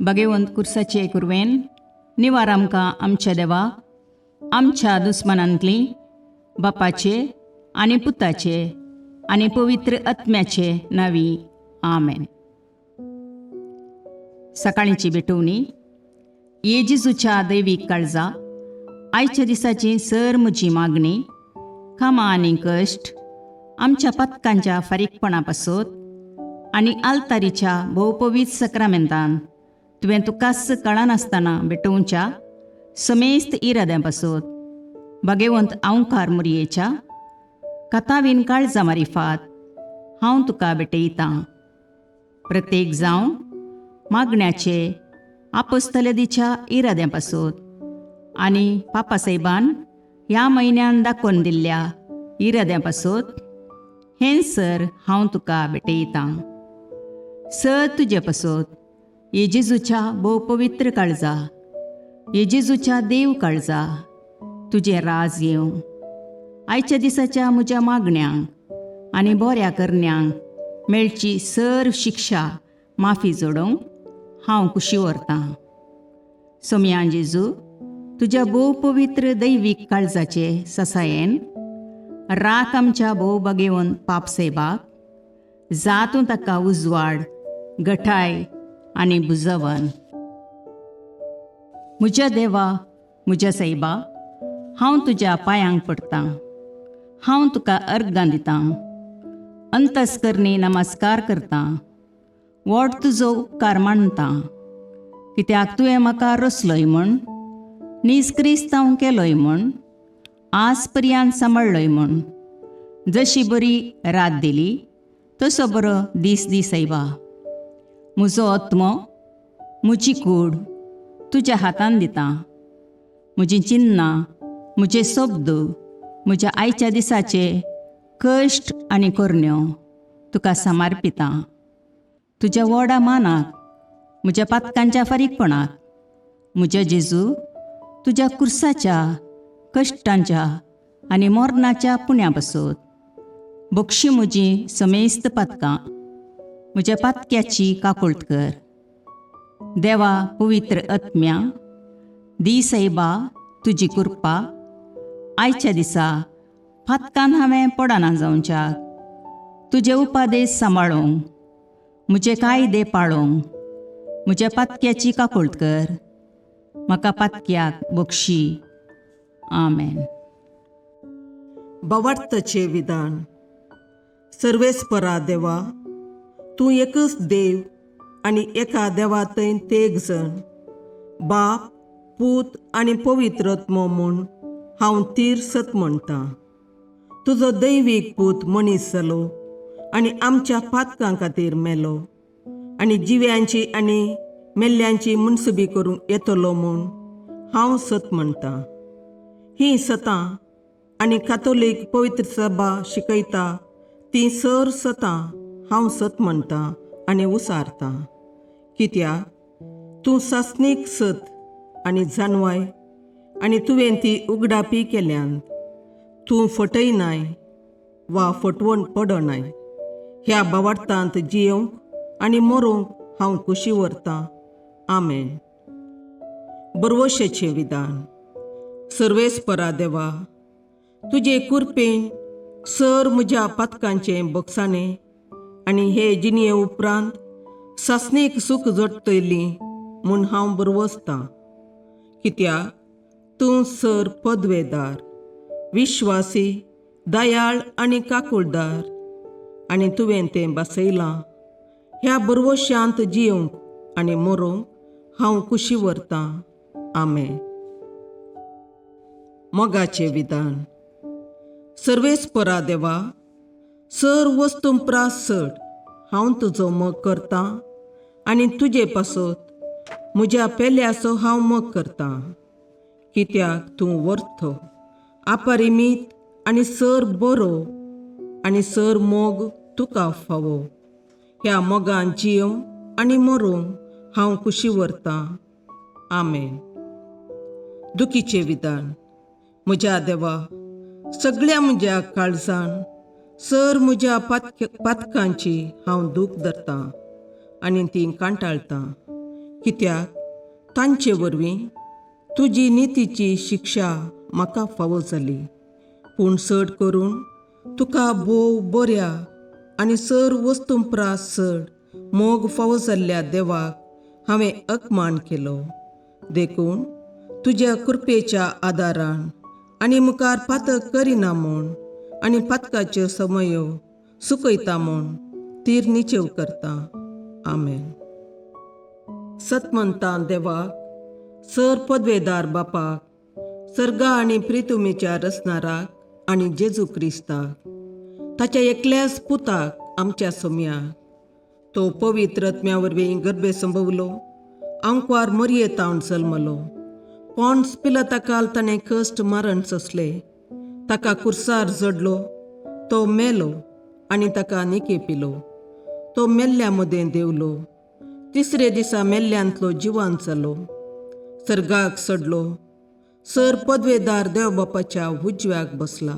भगवंत कुर्साचे कुरवेन निवार आमकां आमच्या देवाक आमच्या दुस्मनांतली बापाचे आनी पुताचे आनी पवित्र आत्म्याचे नावी आमेन. सकाळींची भेटवणी. येजेजूच्या दैवीक काळजा आयच्या दिसाची सर म्हजी मागणी कामां आनी कश्ट आमच्या पथकांच्या फारीकपणा पासत आनी आल्तारीच्या भोवपवीत सक्रामेंतान तुवें तुकास कळनासतना भेटोवच्या समेस्त इराद्यां पासत भगवंत आंवकार मुरयेच्या कथावीन काळजा मारिफात हांव तुका भेटयतां. प्रत्येक जावं मागण्याचे आपोस्तलदीच्या इराद्यां पासत आनी पापासाहेबान ह्या म्हयन्यान दाखोवन दिल्ल्या इराद्यां पासत हें सर हांव तुका भेटयतां. सर तुजे पासत येजेजूच्या भोवपवित्र काळजा, येजेजूच्या देव काळजा तुजें राज येवं. आयच्या दिसाच्या म्हज्या मागण्यांक आनी बऱ्या करण्यांक मेळची सर शिक्षा माफी जोडोवंक हांव कुशी व्हरतां. सोम्या जेजू, तुज्या भोवपवित्र दैवीक काळजाचे ससायेन राख आमच्या भोव भगवंत पापसाहेबाक, जातूं ताका उजवाड, घटाय आनी बुजवण. म्हज्या देवा, म्हज्या साहिबा, हांव तुज्या पांयांक पडटां. हांव तुका अर्गां दितां. अंतस्करणी नमस्कार करतां. व्हड तुजो उपकार मानतां. कित्याक तुवें म्हाका रचलोय म्हूण, निस्क्रिस्तांव केलोय म्हूण, आज पर्यंत सांबाळलोय म्हूण. जशी बरी रात दिली तसो बरो दीस दी साहिबा. म्हजो आत्मो, म्हजी कूड तुज्या हातान दितां. म्हजीं चिन्नां, म्हजे शब्द, म्हज्या आयच्या दिसाचे कश्ट आनी करण्यो तुका समर्पितां. तुज्या व्हडा मानाक, म्हज्या पातकांच्या फारीकपणाक, म्हज्या जेजू तुज्या कुर्साच्या कश्टांच्या आनी मरणाच्या पुण्या पासत बक्षी म्हजीं समेस्त पातकां, म्हज्या पातक्याची काकुळट कर. देवा पवित्र आत्म्या, दी साहिबा तुजी कृपा आयच्या दिसा फातकान हांवें पडना जावच्याक तुजे उपादेश सांबाळूंक, म्हजे कायदे पाळोवंक म्हज्या पातक्याची काकुळट कर. म्हाका पातक्याक बक्षी. आमेन. बवार्थाचें विधान. सर्वेस्परा देवा, तूं एकच देव आनी एका देवातय तेग जण, बाप, पूत आनी पवित्र आत्मो म्हूण हांव तीर सत म्हणटां. तुजो दैवीक पूत मनीस जालो आनी आमच्या पातकां खातीर मेलो आनी जिव्यांची आनी मेल्ल्यांची मुनसुबी करूंक येतलो म्हूण हांव सत म्हणटां. हीं सतां आनी कातोलीक पवित्र सभा शिकयता तीं सर सतां हांव सत म्हणटां आनी उसारतां. कित्याक तूं सासणीक सत आनी जानवाय आनी तुवें ती उगडापी केल्यांत. तूं फटयनाय वा फटवण पडनाय. ह्या बवार्थांत जियोंक आनी मरोंक हांव कुशी व्हरतां. आमेन. बरवशेचें विधान. सर्वेस्परा देवा, तुजे कृपेन सर म्हज्या पातकांचें बक्षाणें आनी हे जिणये उपरांत सासणेक सूख जोडटलीं म्हूण हांव बरवसतां. कित्याक तूं सर पदवेदार, विश्वासी, दयाळ आनी काकुळदार आनी तुवें तें बसयलां. ह्या बरवश्यांत जियोंक आनी मरोंक हांव कुशी व्हरतां. आमेन. मोगाचें विधान. सर्वेस्परा देवा, सर वस्तुंपरास चड हांव तुजो मोग करतां आनी तुजे पासत म्हज्या पेल्याचो हांव मोग करतां. कित्याक तूं वर्थ, अपरिमीत आनी सर बरो आनी सर मोग तुका फावो. ह्या मोगान जियोंक आनी मरोंक हांव कुशी व्हरतां. आमेन. दुखीचें विधान. म्हज्या देवा, सगळ्या म्हज्या काळजान सर म्हज्या पातकांची हांव दूख धरतां आनी तीं कांटाळतां. कित्याक तांचे वरवीं तुजी नितीची शिक्षा म्हाका फावो जाली. पूण चड करून तुका भोव बऱ्या आनी सर वस्तूंपरास चड मोग फावो जाल्ल्या देवाक हांवें अकमान केलो. देखून तुज्या कृपेच्या आदारान आनी मुखार पातक करिना म्हूण आनी पातकाच्यो समयो सुकयता म्हूण तीर निचेव करता. आमेन. सतमंतां देवाक, सर पदवेदार बापाक, सर्गा आनी प्रितुमेच्या रचणाराक आनी जेजू क्रिस्ताक, ताच्या एकल्याच पुताक आमच्या सोम्याक, तो पवित्र आत्म्या वरवीं गर्भे संभवलो, अंकवार मरयेतावन जल्मलो, पोंस पिलाताकाल ताणें कश्ट मरण सोंसले, ताका कुर्सार जडलो, तो मेलो आनी ताका निकेपिलो, तो मेल्ल्या मदें देवलो, तिसरे दिसा मेल्ल्यांतलो जिवांत जालो, सर्गाक चडलो, सर पदवेदार देवबापाच्या उजव्याक बसला,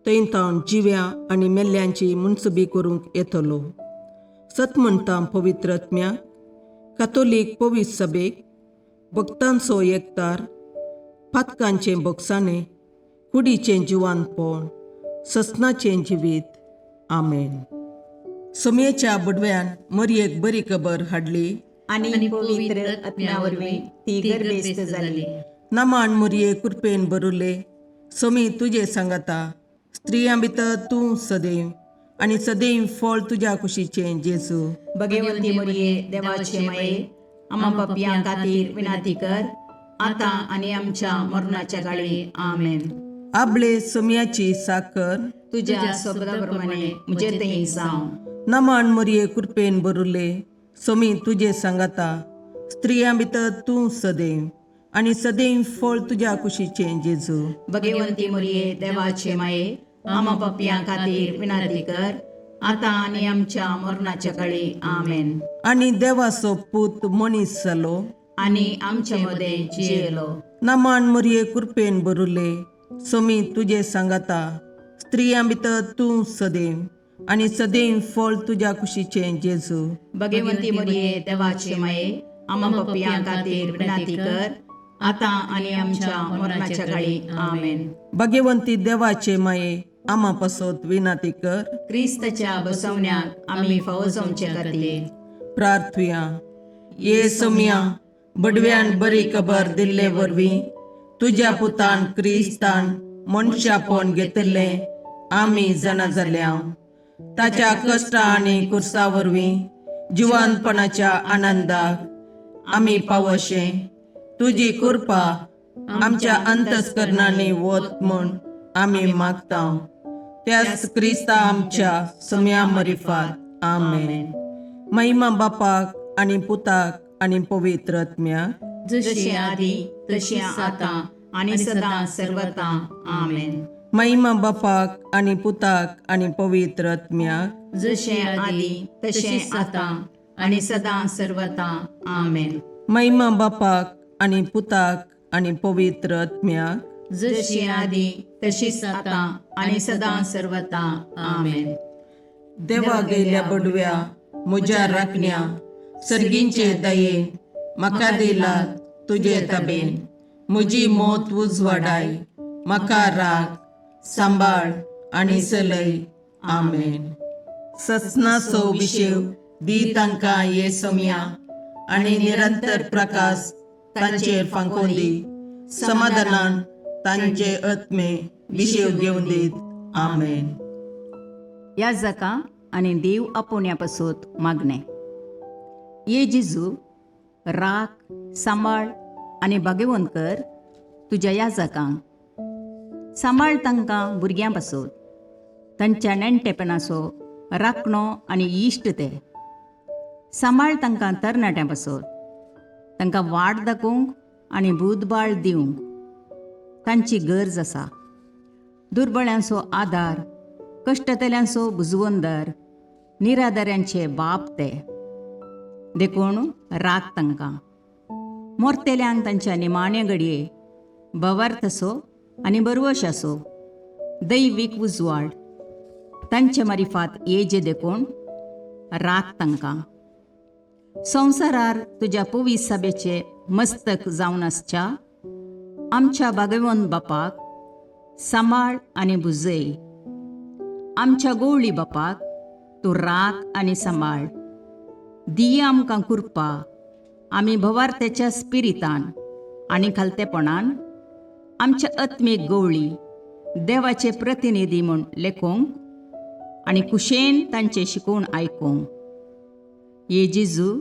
थंय तावन जिव्या आनी मेल्ल्यांची मुनसबी करूंक येतलो. सतमंतां पवित्र आत्म्याक, कातोलीक पवित्र सभेक, भक्तांचो एकतार, पातकांचें भोगसाणें, कुडीचें जिवांतपण, ससनाचें जिवीत. आमेन. समेच्या बडव्यान मरयेक बरी खबर हाडली आनी पवित्र आत्म्या वरवीं ती गर्भेस्त जाली. नमान मरये कृपेन भरुले, समी तुजे सांगाता, स्त्रियां भितर तूं सदैव आनी सदैव फळ तुज्या कुशीचें जेजू. भगवंती मरिये देवाचे माये, आम्हा पापियां खातीर विनाती कर, आतां आनी आमच्या मरणाच्या काळी. आमेन. आपले समियाची साकर तुज्या शब्दाप्रमाणे म्हजे थंय जावं. नमान मरये कृपेन भरुले, समी तुजे सांगाता, स्त्रियां भितर तूं सदैव आनी सदैव फळ तुज्या कुशीचें जेजू. भगवंती मरिये देवाचे माये, आम्हा पापियां खातीर विनाती कर, आतां आनी आमच्या मरणाच्या काळी. आमेन. आनी देवाचो पूत मनीस जालो आनी आमच्या मदें जियेलो. नमान मरये कृपेन भरुले, समी तुजे सांगाता, स्त्रियां भितर तूं सदैव आनी सदैव फळ तुज्या कुशीचें जेजू. भगवंती मरिये देवाचे माये, आम्हा पापियां खातीर विनाती कर, आतां आनी आमच्या मरणाच्या काळी. आमेन. भगवंती देवाचे माये, आम्हा पासत विनाती कर. क्रिस्ताच्या बसवण्याक आमी फावो जावचे खातीर प्रार्थुया. ये समिया, बडव्यान बरी खबर दिल्ले वरवीं तुज्या पुतान क्रिस्तान मनशापण घेतिल्लें आमी जाणा जाल्या, ताच्या कश्टा आनी कुर्सा वरवीं जिवंतपणाच्या आनंदाक आमी पावशे, तुजी कृपा आमच्या अंतस्करणांनी वत म्हूण आमी मागता. त्याच क्रिस्ता आमच्या सम्या मरिफात. आमेन. महिमा बापाक आनी पुताक आनी पवित्र आत्म्याक, जशें आदी तशें आतां आनी सदां सर्वदा. आमेन. महिमा बापाक आनी पुताक आनी पवित्र आत्म्याक, जशें आदी तशें आतां आनी सदां सर्वदा. आमेन. महिमा बापाक आनी पुताक आनी पवित्र आत्म्याक, जशी आदी तशीच आतां आनी सदां सर्वदा. आमेन. देवा गेल्या बडव्या म्हज्या राखण्या, सर्गींचे दयेन म्हाका दिलात तुजे ताबेन. म्हजी मोत उजवाडाय, म्हाका राख, सांबाळ आनी चलय. आमेन. ससनाचो विशेव दी तांकां ये समिया, आनी निरंतर प्रकाश तांचेर फांकोन दी. समाधानान तांचे आत्मे विशेव घेवन दीत. आमेन. याजकां आनी देव आपोवण्या पासत मागणें. ये जेजू, राख, सांबाळ आनी भाग्यवंत कर तुज्या याजकांक. सांबाळ तांकां भुरग्यां पासत, तांच्या नेणटेपणाचो राखणो आनी इश्ट ते. सांबाळ तांकां तरणाट्यां पासत, तांकां वाट दाखोवंक आनी बुधबाळ दिवंक तांची गरज आसा. दुर्बळ्यांचो आदार, कश्टतल्यांचो बुजवंदर, निराधाऱ्यांचे बाप ते. देखून राख तांकां. मोरतेल्यांक तांच्या निमाणे घडये भवार्थसो आनी बरवशाचो दैवीक उजवाड तांचे मारिफात येजे देखून राख तांकां. संवसारार तुज्या पवित्र सभेचे मस्तक जावन आसच्या आमच्या भागवंत बापाक सांबाळ आनी बुजय. आमच्या गवळी बापाक तूं राख आनी सांबाळ. दिये आमकां कुरपा आमी भवार्थेच्या स्पिरितान आनी खालतेपणान आमच्या आत्मीक गवळी देवाचे प्रतिनिधी म्हूण लेखोंक आनी कुशेन तांचे शिकवण आयकूंक. ये जेजू,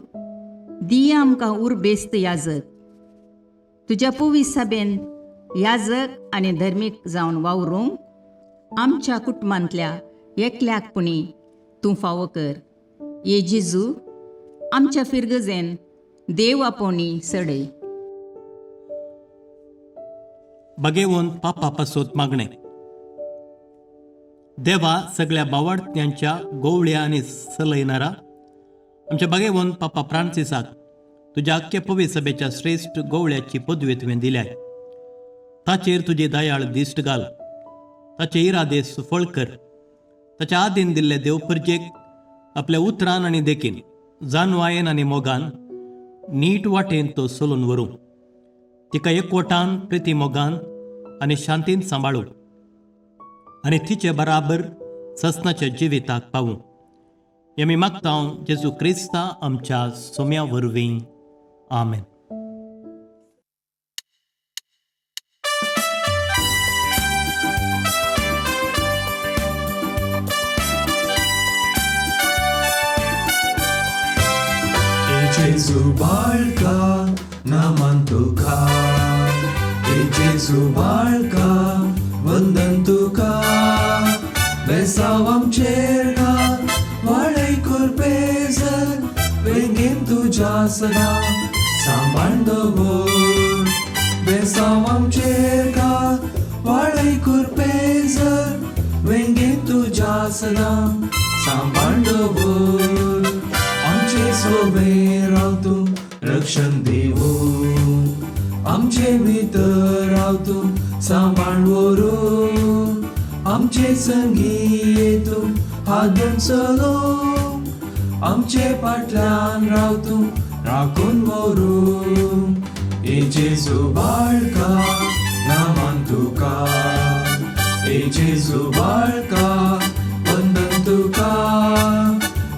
दिये आमकां उर्बेस्त याजक. तुज्या पवित्र सभेन याजक आनी धर्मीक जावन वावरूंक आमच्या कुटुंबांतल्या एकल्याकपणी तूं फावो कर. ये जेजू, आमच्या फिरगजेन देव आपोवणी सडय. बगेवून पापा पासोत मागणे. देवा सगळ्या बावार्थ्यांच्या गोवळ्या आनी सलयणारा आमच्या बगेवून पापा फ्रांसिसाक तुज्या आख्या पवित्र सभेच्या श्रेष्ठ गोवळ्याची पदवी तुवें दिल्याय. ताचेर तुजे दयाळ दिश्ट घाल. ताचे इरादे सुफळ कर. ताच्या आदीन दिल्ले देवपर्जेक आपल्या उतरान आनी देखीन जानवायेन आनी मोगान नीट वाटेन तो चलून व्हरूं. तिका एकवटान प्रिती मोगान आनी शांतीन सांबाळूं आनी तिचे बराबर ससनाच्या जिविताक पावूं. हें आमी मागता जेजू क्रिस्ता आमच्या सोम्या वरवीं. आमेन. Jesu बाळका नामान तुका, हे जेजू बाळका वंदन तुका. बेसाव आमचेर घाल वाडय कुरपेजर, वेंगेन तुज्या सदा सांबाळ दवर. बेसाव आमचेर घाल वाडय कुरपेजर, वेंगेन तुज्या सदा सांबाळ दवर. आमचे सोबे राव तूं रक्षण दिवूं, आमचे भितर राव तूं सांबाळ व्हरून. आमचे संगी तूं हादून चलोवं, आमचे फाटल्यान राव तूं राखून व्हरून. हे जेजू बाळका नामान तुका, हे जेजू बाळका वंदन तुका.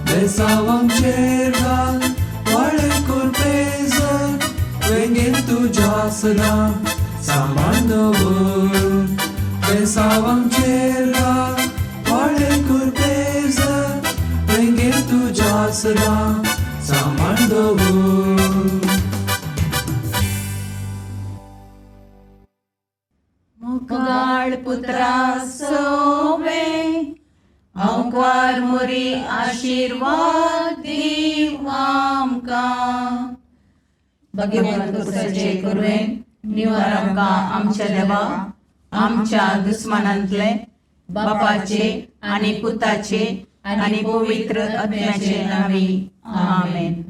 बेसाव आमचेर घाल वाडय कुरपेजर, वेंगेन तुज्या सदा सांबाळ दवर. बेसाव आमचेर घाल वाडय कुरपेजर, वेंगेन तुज्या सदा सांबाळ दवर. मुखाळ पुत्रा सोबे अवकार मोरी आशीर्वाद दीव आमकां. भगवंत पुत्राचे करुणेन निवार आमकां आमच्या देवा आमच्या दुस्मानांतले बापाचे आनी पुताचे आनी पवित्र आत्म्याचे नांवी. आमेन.